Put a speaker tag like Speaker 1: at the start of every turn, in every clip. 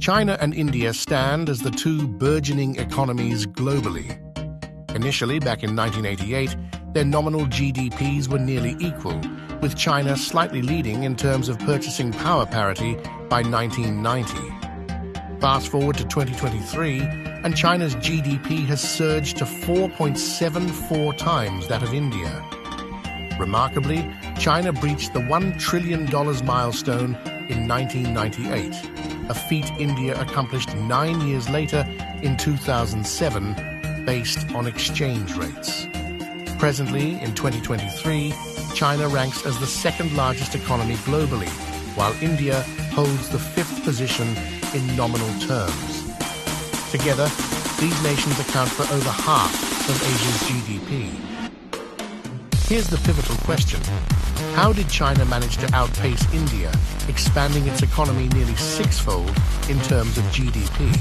Speaker 1: China and India stand as the two burgeoning economies globally. Initially, back in 1988, their nominal GDPs were nearly equal, with China slightly leading in terms of purchasing power parity by 1990. Fast forward to 2023, and China's GDP has surged to 4.74 times that of India. Remarkably, China breached the $1 trillion milestone in 1998, a feat India accomplished 9 years later in 2007, based on exchange rates. Presently, in 2023, China ranks as the second largest economy globally, while India holds the fifth position in nominal terms. Together, these nations account for over half of Asia's GDP. Here's the pivotal question. How did China manage to outpace India, expanding its economy nearly sixfold in terms of GDP?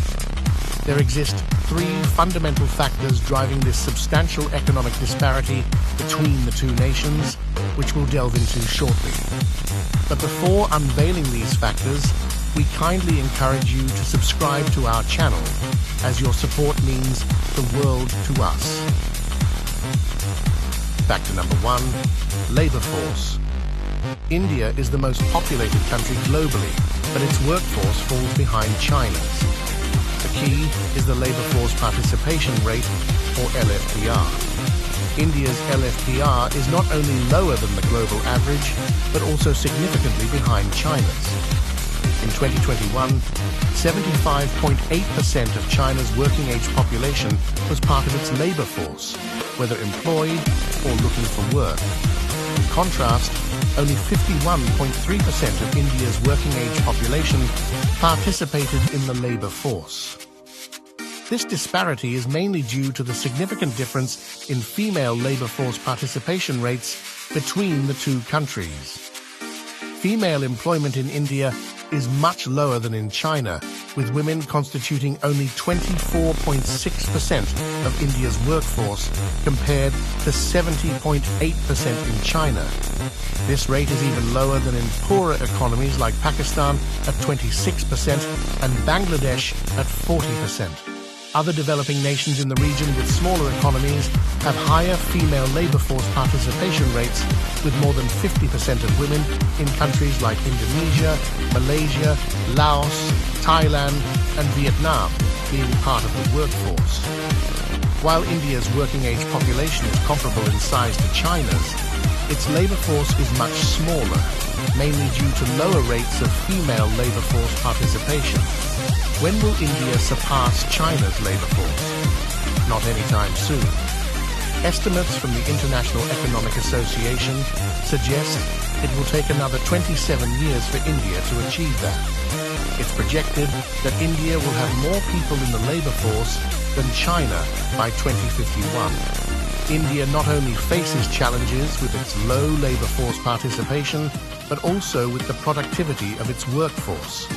Speaker 1: There exist three fundamental factors driving this substantial economic disparity between the two nations, which we'll delve into shortly. But before unveiling these factors, we kindly encourage you to subscribe to our channel, as your support means the world to us. Factor number one, labor force. India is the most populated country globally, but its workforce falls behind China's. The key is the labor force participation rate, or LFPR. India's LFPR is not only lower than the global average, but also significantly behind China's. In 2021, 75.8% of China's working-age population was part of its labor force, whether employed or looking for work. In contrast, only 51.3% of India's working-age population participated in the labor force. This disparity is mainly due to the significant difference in female labor force participation rates between the two countries. Female employment in India is much lower than in China, with women constituting only 24.6% of India's workforce compared to 70.8% in China. This rate is even lower than in poorer economies like Pakistan at 26% and Bangladesh at 40%. Other developing nations in the region with smaller economies have higher female labor force participation rates, with more than 50% of women in countries like Indonesia, Malaysia, Laos, Thailand, and Vietnam being part of the workforce. While India's working-age population is comparable in size to China's, its labor force is much smaller, mainly due to lower rates of female labor force participation. When will India surpass China's labor force? Not anytime soon. Estimates from the International Economic Association suggest it will take another 27 years for India to achieve that. It's projected that India will have more people in the labor force than China by 2051. India not only faces challenges with its low labor force participation, but also with the productivity of its workforce.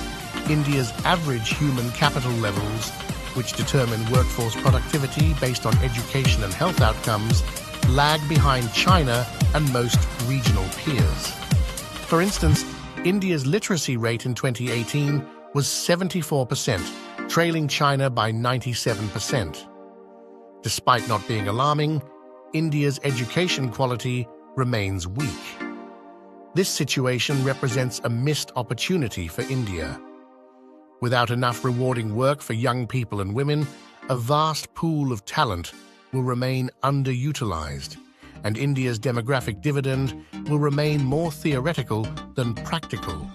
Speaker 1: India's average human capital levels, which determine workforce productivity based on education and health outcomes, lag behind China and most regional peers. For instance, India's literacy rate in 2018 was 74%, trailing China by 97%. Despite not being alarming, India's education quality remains weak. This situation represents a missed opportunity for India. Without enough rewarding work for young people and women, a vast pool of talent will remain underutilized, and India's demographic dividend will remain more theoretical than practical.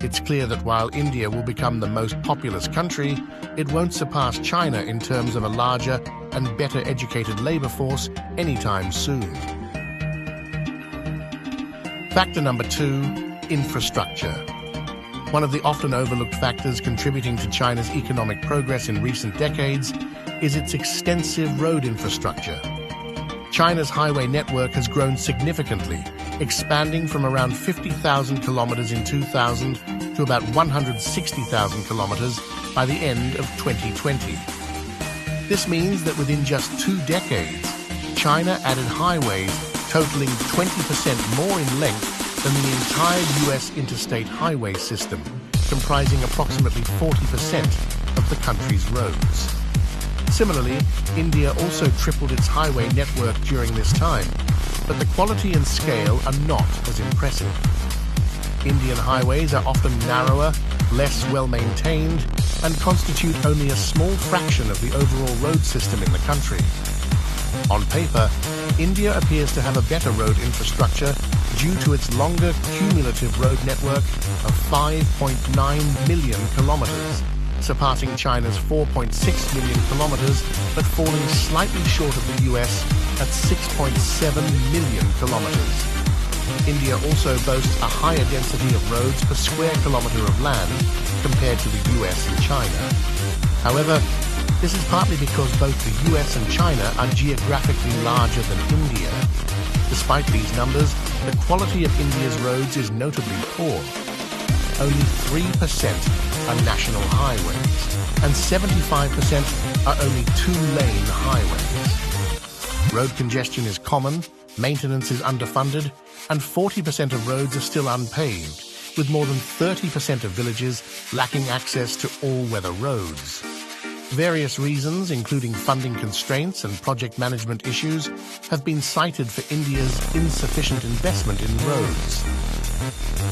Speaker 1: It's clear that while India will become the most populous country, it won't surpass China in terms of a larger and better educated labor force anytime soon. Factor number two, infrastructure. One of the often overlooked factors contributing to China's economic progress in recent decades is its extensive road infrastructure. China's highway network has grown significantly, expanding from around 50,000 kilometers in 2000 to about 160,000 kilometers by the end of 2020. This means that within just 2 decades, China added highways totaling 20% more in length than the entire U.S. interstate highway system, comprising approximately 40% of the country's roads. Similarly, India also tripled its highway network during this time, but the quality and scale are not as impressive. Indian highways are often narrower, less well-maintained, and constitute only a small fraction of the overall road system in the country. On paper, India appears to have a better road infrastructure due to its longer cumulative road network of 5.9 million kilometers, surpassing China's 4.6 million kilometers, but falling slightly short of the US at 6.7 million kilometers. India also boasts a higher density of roads per square kilometer of land compared to the US and China. However, this is partly because both the US and China are geographically larger than India. Despite these numbers, the quality of India's roads is notably poor. Only 3% are national highways, and 75% are only two-lane highways. Road congestion is common, maintenance is underfunded, and 40% of roads are still unpaved, with more than 30% of villages lacking access to all-weather roads. Various reasons, including funding constraints and project management issues, have been cited for India's insufficient investment in roads.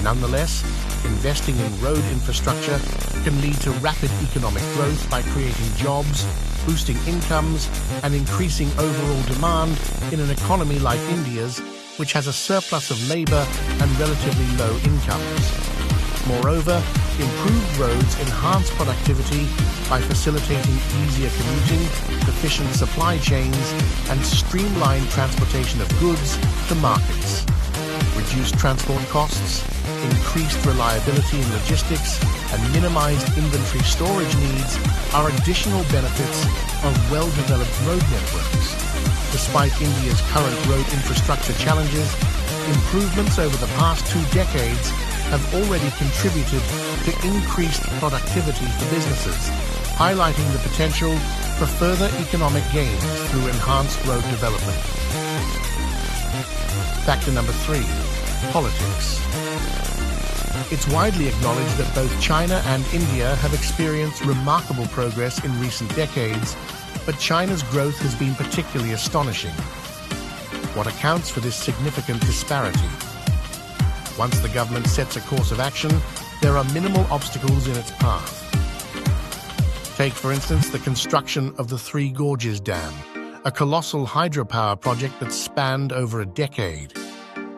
Speaker 1: Nonetheless, investing in road infrastructure can lead to rapid economic growth by creating jobs, boosting incomes, and increasing overall demand in an economy like India's, which has a surplus of labor and relatively low incomes. Moreover, improved roads enhance productivity by facilitating easier commuting, efficient supply chains, and streamlined transportation of goods to markets. Reduced transport costs, increased reliability in logistics, and minimized inventory storage needs are additional benefits of well-developed road networks. Despite India's current road infrastructure challenges, improvements over the past 2 decades have already contributed to increased productivity for businesses, highlighting the potential for further economic gains through enhanced road development. Factor number 3, politics. It's widely acknowledged that both China and India have experienced remarkable progress in recent decades, but China's growth has been particularly astonishing. What accounts for this significant disparity? Once the government sets a course of action, there are minimal obstacles in its path. Take, for instance, the construction of the Three Gorges Dam, a colossal hydropower project that spanned over a decade.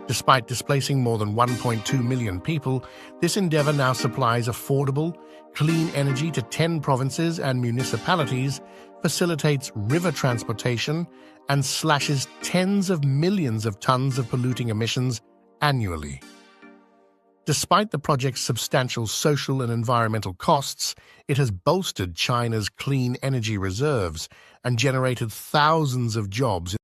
Speaker 1: Despite displacing more than 1.2 million people, this endeavor now supplies affordable, clean energy to 10 provinces and municipalities, facilitates river transportation, and slashes tens of millions of tons of polluting emissions annually. Despite the project's substantial social and environmental costs, it has bolstered China's clean energy reserves and generated thousands of jobs